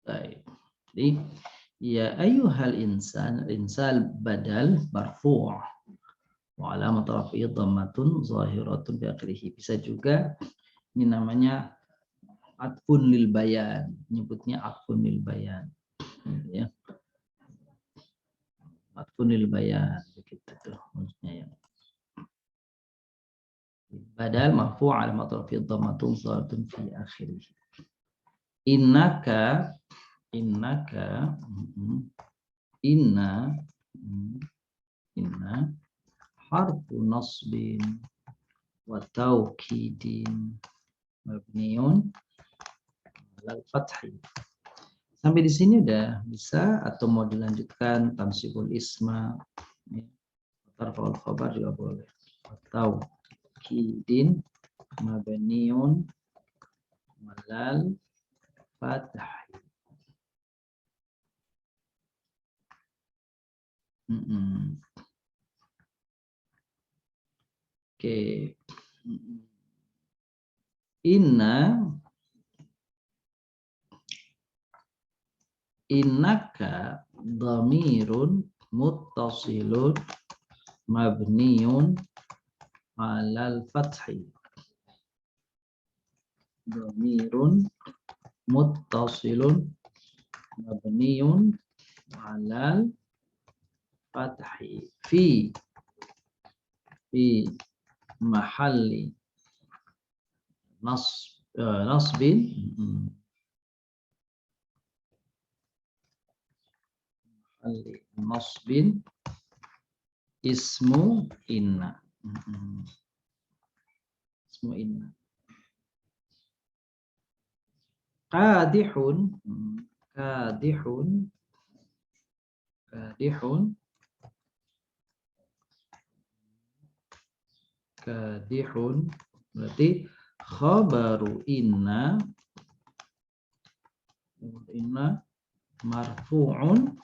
Baik. Jadi ya ayyuhal insan badal marfu' wa alamat rafi'i dhammatun zahiratun bi akhirih. Bisa juga ini namanya atfun lil bayan, nyebutnya atfun lil bayan. Ya. Atfun lil bayan begitu tuh maksudnya ya. Badal marfu' alamat rafi'i dhammatun zahiratun fi akhirih. Innaka inna harfu nasbin wa taukidin mabniun alal fathi. Sampai di sini udah bisa atau mau dilanjutkan tansibul isma, tarfa'ul khabar juga boleh. Atau kidin mabniun alal fathi. Oke. Innaka dhamirun muttasilun mabniun alal fathi. Dhamirun muttasilun mabniun alal fathi fi mahalli nasbin nasbin ismu inna. Ismu inna. Kadihun berarti khabaru inna marfu'un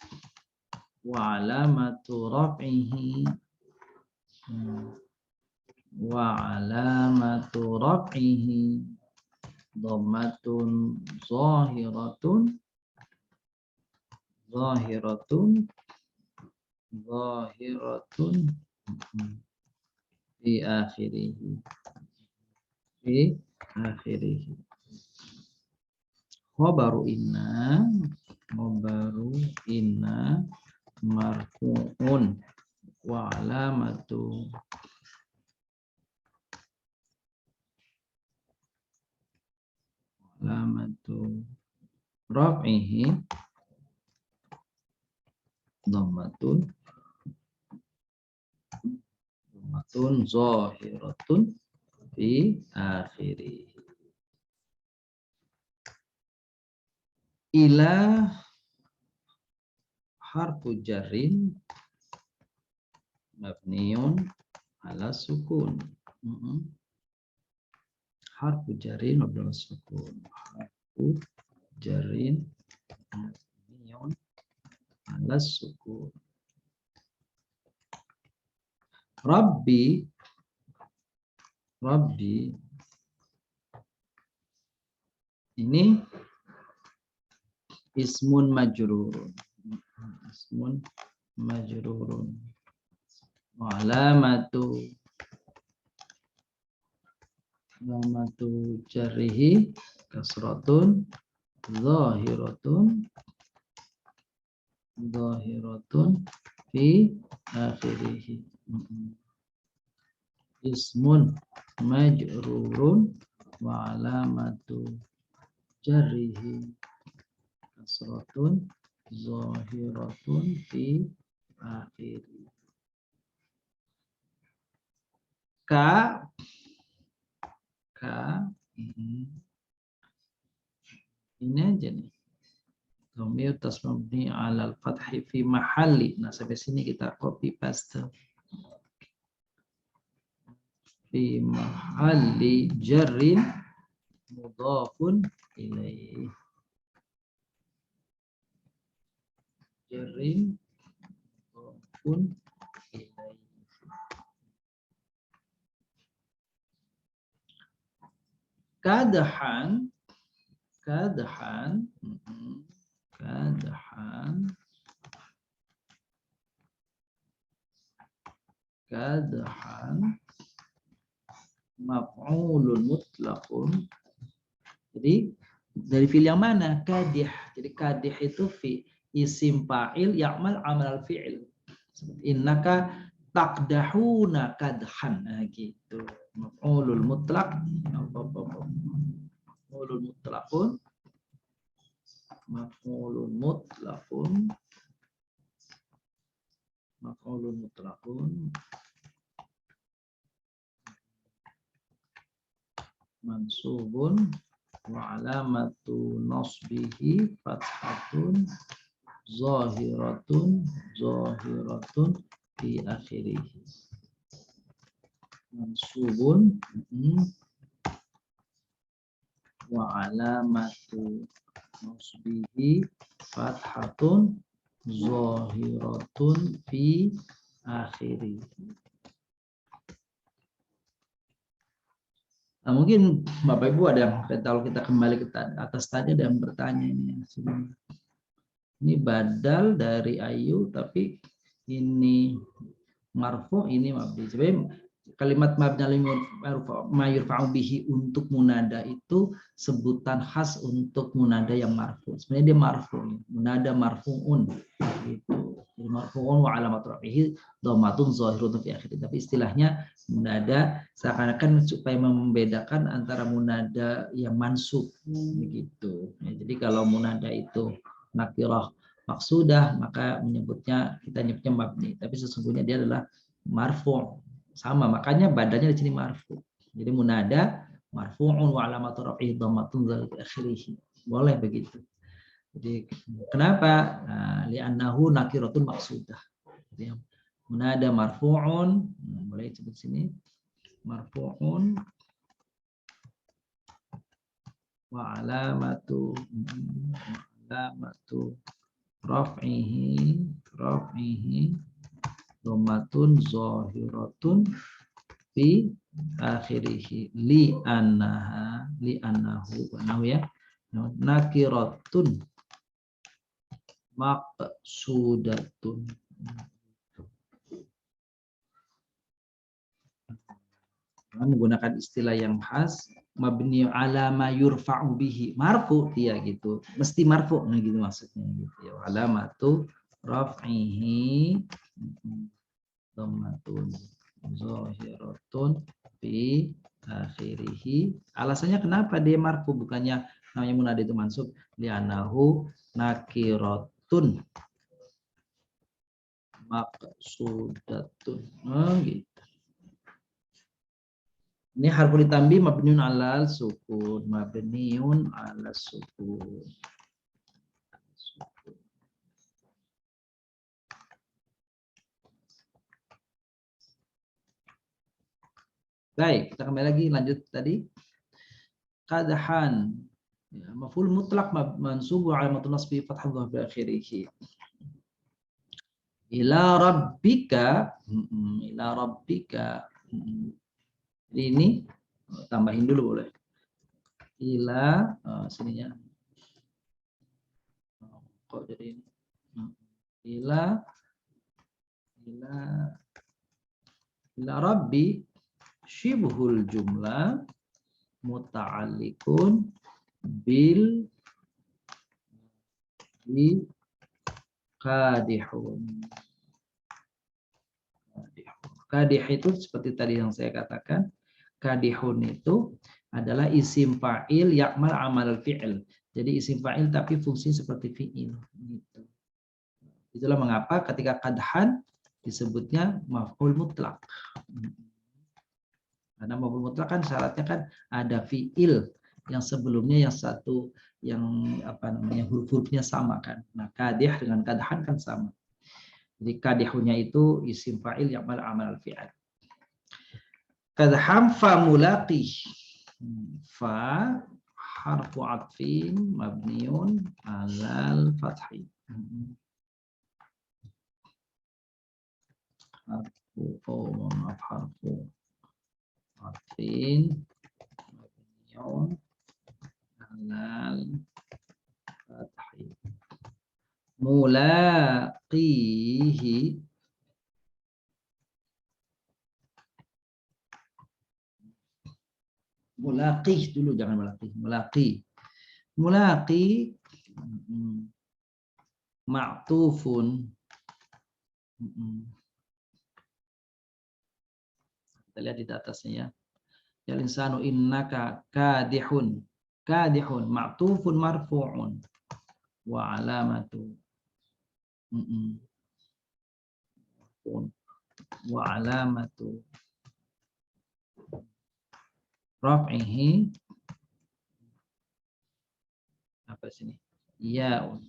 wa alamatu raf'ihi dhammatun zahiratun fi akhirih. Khabaru inna marfu'un wa alamatu raf'ihi dhammatun zahiratun fi akhirih. Ila harfu jarrin mabniun ala sukun. Harfu jarrin mabniun ala sukun. Harfu jarrin mabniun ala sukun. Rabbi ini ismun majrurun. Wa alamatu jarrihi kasratun zahiratun fi akhirih. Ismun majrurun wa alamatu jarrihi kasratun zahiratun fi akhirih. Ka ini aja nih. Dhamir tasmabni alal fathi fi mahalli. Nah, sampai sini kita copy paste. Fi mahalli jarrin mudhafun ilaih. Jarrin mudhafun ilaih. Kadahan kadhan kadhan maf'ulun mutlaqun. Jadi dari fi'il yang mana? Kadih. Jadi kadih itu isim fa'il ya'mal amal fi'il. Innaka taqdahuna kadhan. Nah, gitu. Maf'ulul mutlaq. Maf'ulul mutlaqun. Maf'ulun mutlaqun. Maf'ulun mutlaqun. Mansubun wa alamatu nasbihi fathatun zahiratun fi akhirih. Mansubun wa alamatu nasbihi fathatun zahiratun fi akhirih. Nah, mungkin Bapak Ibu ada yang, kalau kita kembali ke atas tadi ada yang bertanya ini. Ini badal dari ayu tapi ini marfu, ini mabni. Sebenarnya kalimat mabni ma yurfa'u bihi untuk munada itu sebutan khas untuk munada yang marfu. Sebenarnya dia marfu, munada marfu'un gitu. Jadi marfu'un wa alamat rafihi dhammatun zahiratun fi akhirih. Tapi istilahnya munada seakan-akan supaya membedakan antara munada yang mansub begitu. Ya, jadi kalau munada itu nakirah maksudah maka kita nyebutnya mabni, tapi sesungguhnya dia adalah marfu'. Sama, makanya badannya di sini marfu'. Jadi munada marfu'un wa alamatu rafihi dhammatun zahiratun fi akhirih. Boleh begitu. Jadi kenapa? Li'annahu nakiratun maksudah. Jadi munada marfu'un, boleh disebut sini marfu'un wa alamatu raf'ihi dhammatun zahiratun fi akhirih li'annahu ya nakiratun maqsudatun. Menggunakan istilah yang khas mabni ala ma yurfa'u bihi, marfu dia gitu, mesti marfu, nah gitu maksudnya gitu ya. Alamatu raf'ihi dhammatun zahiratun fi akhirih. Alasannya kenapa dia marfu, bukannya namanya munada itu mansub, li'annahu nakiratun maqsudatun. Gitu. Ini harfu ditambi mabniun alal sukun, mabniun ala sukun. Baik, kita kembali lagi lanjut tadi. Kadhan, ya, maf'ul mutlaq mansub wa alamatun nasbi fathah dhahir bi akhirih. Ila rabbika, ila rabbika. Jadi ini tambahin dulu boleh. Ila sininya. Kok jadi ini? Ila rabbi syibhul jumlah muta'alliqun bil kadihun. Kadih itu seperti tadi yang saya katakan, kadihun itu adalah isim fa'il yakmal amal fi'il. Jadi isim fa'il tapi fungsi seperti fi'il. Gitu. Itulah mengapa ketika kadhan disebutnya maf'ul mutlak. Karena maf'ul mutlak kan syaratnya kan ada fi'il yang sebelumnya yang satu yang huruf-hurufnya sama kan. Nah, kadih dengan kadhan kan sama. Jadi kadihunya itu isim fa'il yakmal amal fi'il. Kadham fa mulaqih. Fa harfu atfin mabniun alal fathi. Harfu atfin mabniun alal fathi. mulaqihi. Mulaqih dulu, jangan mulaqih. Mulaqi. Mulaqi ma'tufun. Kita lihat di atasnya ya. Ya insanu innaka kadihun. Kadihun ma'tufun marfu'un wa alamatu wa alamatu raf'ihi apa sini? Ya'un.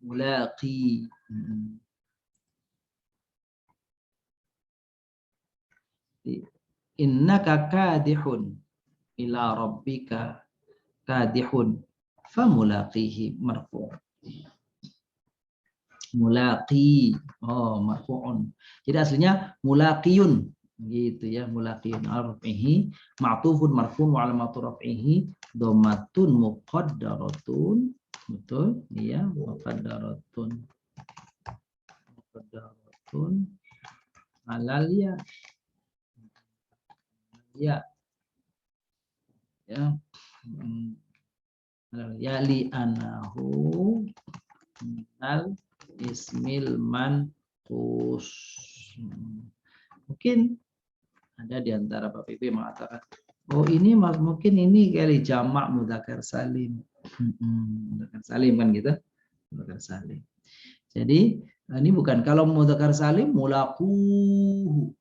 Mulaqi. Innaka kadihun ila rabbika kadihun famulaqihi marfu'. Mulaqi, marfu'un. Jadi aslinya mulaqiyun gitu ya, mulaqiyun arfihi ma'tufun marfu'un wa alamatu raf'ihi dhammatun muqaddaratun. Betul ya, muqaddaratun alal ya ya li anahu al ismil manqus. Mungkin ada di antara Bapak Ibu mengatakan, oh ini mungkin ini kali jamak mudzakkar salim. Mudzakkar salim kan gitu. Mudzakkar salim. Jadi ini bukan, kalau mudzakkar salim mulaquhu.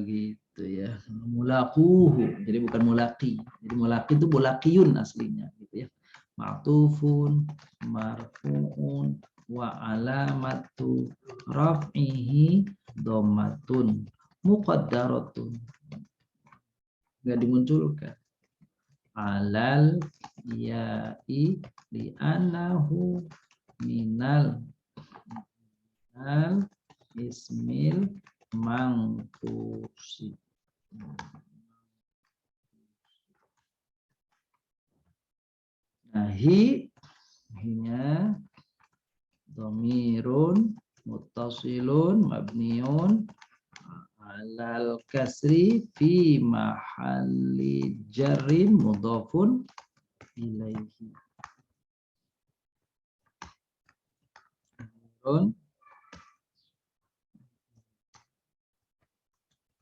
Gitu ya. Mulaquhu. Jadi bukan mulaqi. Jadi mulaqi itu mulaqiyun aslinya gitu ya. Ma'tufun marfu'un wa alamatu raf'ihi dhammatun muqaddaratun. Enggak dimunculkan. Alal ya'i li'annahu minal al ismil mangkusi. Nah, hinya dhamirun muttasilun mabniun alal kasri fi mahalli jarrin mudhafun ilaihi.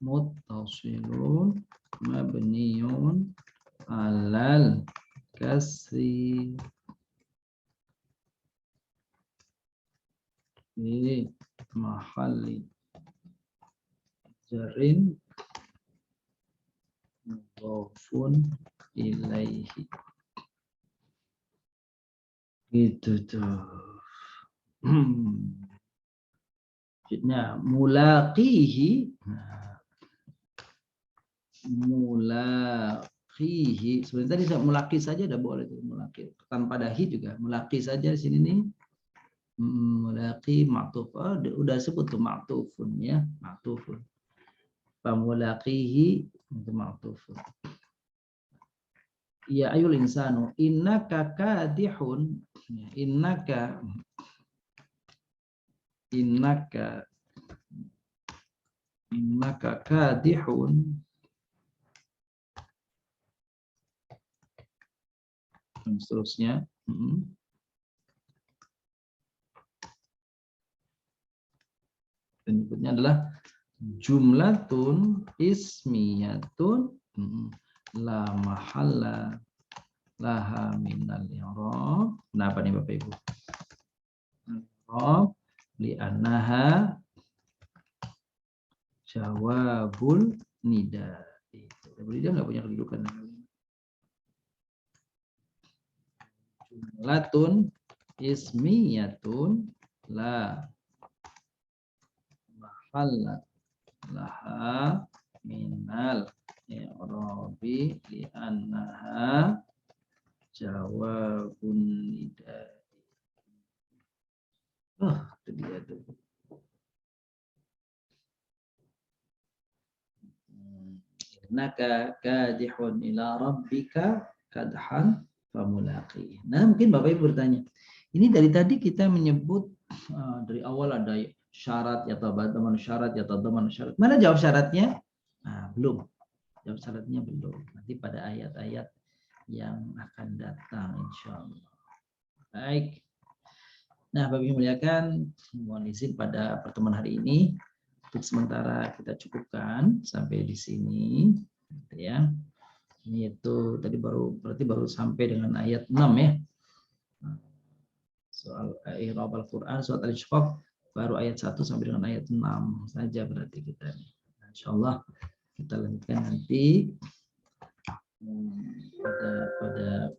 Muttasilun mabniun alal kasri fi mahalli jarrin mudhafun ilaihi. Gitu tuh. Maksudnya mulaqihi. Mulaqihi. Sebenarnya tadi mulaqi saja udah boleh tuh, mulaqi. Tanpa dahi juga mulaqi saja di sini nih. Mulaqi ma'tuf. Udah sebut tuh ma'tufun ya, ma'tufun. Famulaqihi itu ma'tufun. Ya ayul insanu innaka kadihun. Innaka kadihun. Dan seterusnya. Dan berikutnya adalah jumlatun ismiyatun la mahalla laha minal i'rab. Kenapa nih Bapak Ibu? I'rab li'annaha jawabul nida. Jadi dia nggak punya kedudukan. Jumlatun ismiyatun la mahalla laha minal i'rabi li'annaha jawabun nida. Itu dia tuh. Innaka kadihun ila rabbika kadhan famulaqi. Nah, mungkin Bapak Ibu bertanya, ini dari tadi kita menyebut dari awal ada syarat ya taman syarat ya taman syarat. Mana jawab syaratnya? Nah, belum. Jawab syaratnya belum. Nanti pada ayat-ayat yang akan datang insya Allah. Baik. Nah, Bapak Ibu muliakan, mohon izin pada pertemuan hari ini untuk sementara kita cukupkan sampai di sini, ya. Ini itu tadi berarti baru sampai dengan ayat 6 ya. Soal i'rab al-Qur'an surat Al-Insyiqaq baru ayat 1 sampai dengan ayat 6 saja berarti kita. Nah, insyaallah kita lanjutkan nanti pada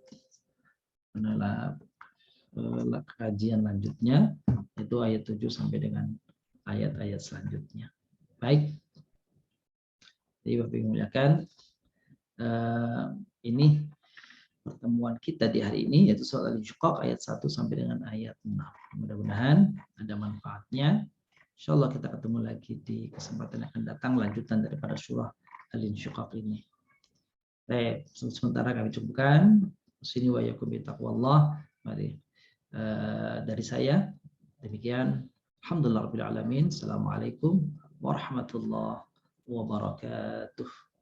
kajian lanjutnya itu ayat 7 sampai dengan ayat-ayat selanjutnya. Baik. Jadi Bapak Ibu muliakan, ini pertemuan kita di hari ini yaitu surat Al-Insyiqaq ayat 1 sampai dengan ayat 6. Mudah-mudahan ada manfaatnya. Insyaallah kita ketemu lagi di kesempatan yang akan datang lanjutan daripada surah Al-Insyiqaq ini. Baik, sementara kami cukupkan. Sini wa yakum bi taqwallah. Mari dari saya demikian. Alhamdulillahirabbil alamin. Assalamualaikum warahmatullahi wabarakatuh.